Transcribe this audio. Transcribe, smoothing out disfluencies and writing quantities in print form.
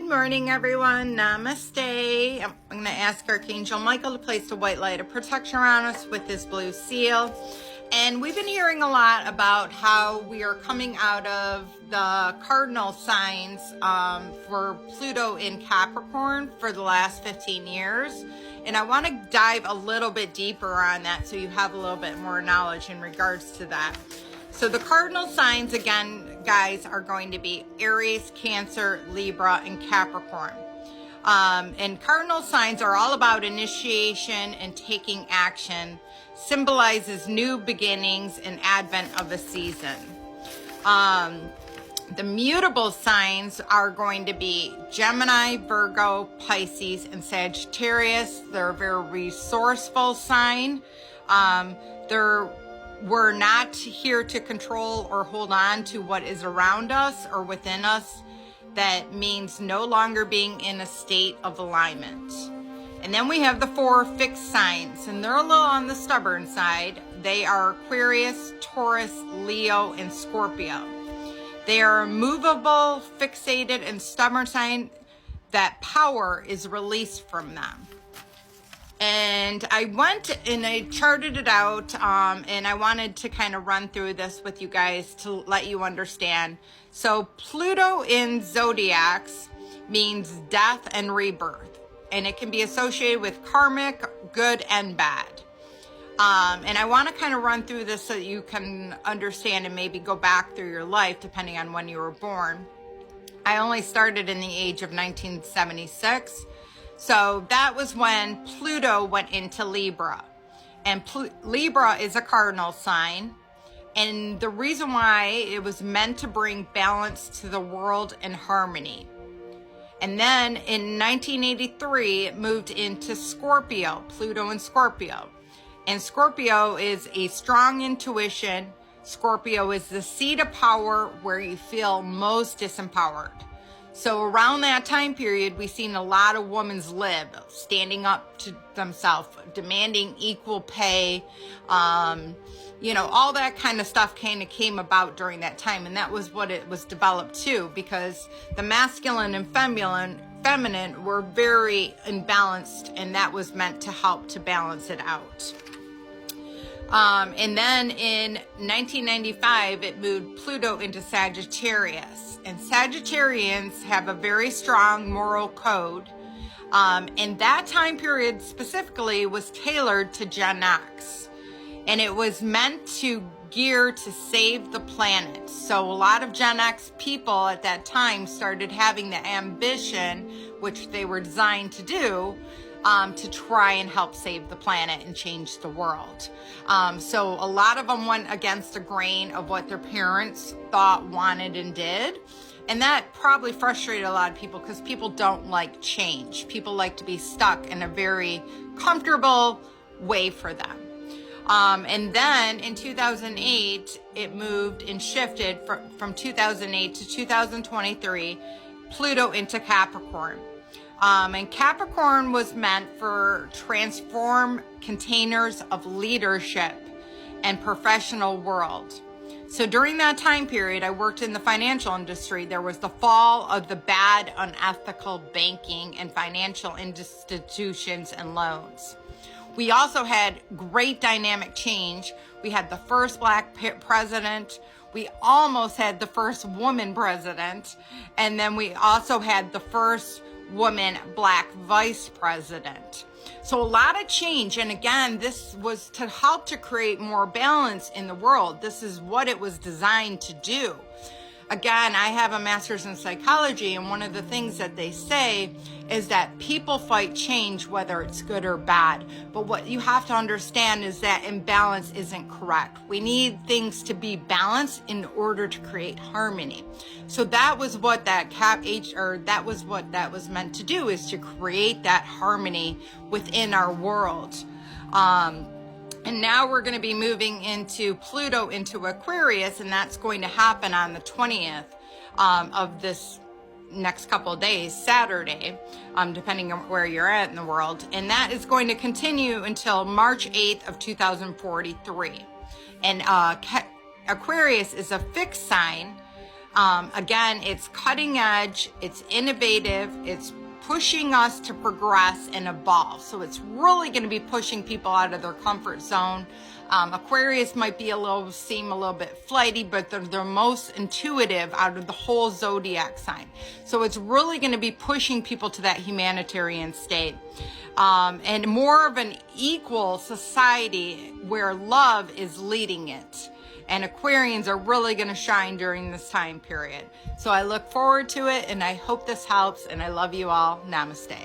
morning, everyone. Namaste. I'm going to ask Archangel Michael to place a white light of protection around us with his blue seal. And we've been hearing a lot about how we are coming out of the cardinal signs for Pluto in Capricorn for the last 15 years. And I want to dive a little bit deeper on that so you have a little bit more knowledge in regards to that. So the cardinal signs, again, guys, are going to be Aries, Cancer, Libra, and Capricorn. And cardinal signs are all about initiation and taking action, symbolizes new beginnings and advent of a season. The mutable signs are going to be Gemini, Virgo, Pisces, and Sagittarius. They're a very resourceful sign. We're not here to control or hold on to what is around us or within us. That means no longer being in a state of alignment. And then we have the 4 fixed signs, and they're a little on the stubborn side. They are Aquarius, Taurus, Leo, and Scorpio. They are a movable, fixated, and stubborn sign that power is released from them. And I went and I charted it out, and I wanted to kind of run through this with you guys to let you understand. So Pluto in zodiacs means death and rebirth, and it can be associated with karmic, good and bad. And I want to kind of run through this so that you can understand and maybe go back through your life depending on when you were born. I only started in the age of 1976. So that was when Pluto went into Libra. And Libra is a cardinal sign. And the reason why it was meant to bring balance to the world and harmony. And then in 1983, it moved into Scorpio, Pluto in Scorpio. And Scorpio is a strong intuition. Scorpio is the seat of power where you feel most disempowered. So around that time period, we've seen a lot of women's lib standing up to themselves, demanding equal pay. All that kind of stuff kind of came about during that time. And that was what it was developed to, because the masculine and feminine were very imbalanced, and that was meant to help to balance it out. And then in 1995, it moved Pluto into Sagittarius. And Sagittarians have a very strong moral code. And that time period specifically was tailored to Gen X. And it was meant to gear to save the planet. So a lot of Gen X people at that time started having the ambition, which they were designed to do, to try and help save the planet and change the world. So a lot of them went against the grain of what their parents thought, wanted, and did. And that probably frustrated a lot of people because people don't like change. People like to be stuck in a very comfortable way for them. And then in 2008, it moved and shifted from 2008 to 2023, Pluto into Capricorn. And Capricorn was meant for transform containers of leadership and professional world. So during that time period, I worked in the financial industry. There was the fall of the bad, unethical banking and financial institutions and loans. We also had great dynamic change. We had the first Black president. We almost had the first woman president. And then we also had the first woman Black vice president. So a lot of change. And again, this was to help to create more balance in the world. This is what it was designed to do. Again, I have a master's in psychology, and one of the things that they say is that people fight change, whether it's good or bad. But what you have to understand is that imbalance isn't correct. We need things to be balanced in order to create harmony. So that was what that was meant to do, is to create that harmony within our world. And now we're going to be moving into Pluto into Aquarius, and that's going to happen on the 20th of this next couple of days, Saturday, depending on where you're at in the world. And that is going to continue until March 8th of 2043. And Aquarius is a fixed sign. Again, it's cutting edge, it's innovative, it's pushing us to progress and evolve. So it's really going to be pushing people out of their comfort zone. Aquarius might seem a little bit flighty, but they're the most intuitive out of the whole zodiac sign. So it's really going to be pushing people to that humanitarian state. And more of an equal society where love is leading it. And Aquarians are really going to shine during this time period. So I look forward to it, and I hope this helps, and I love you all. Namaste.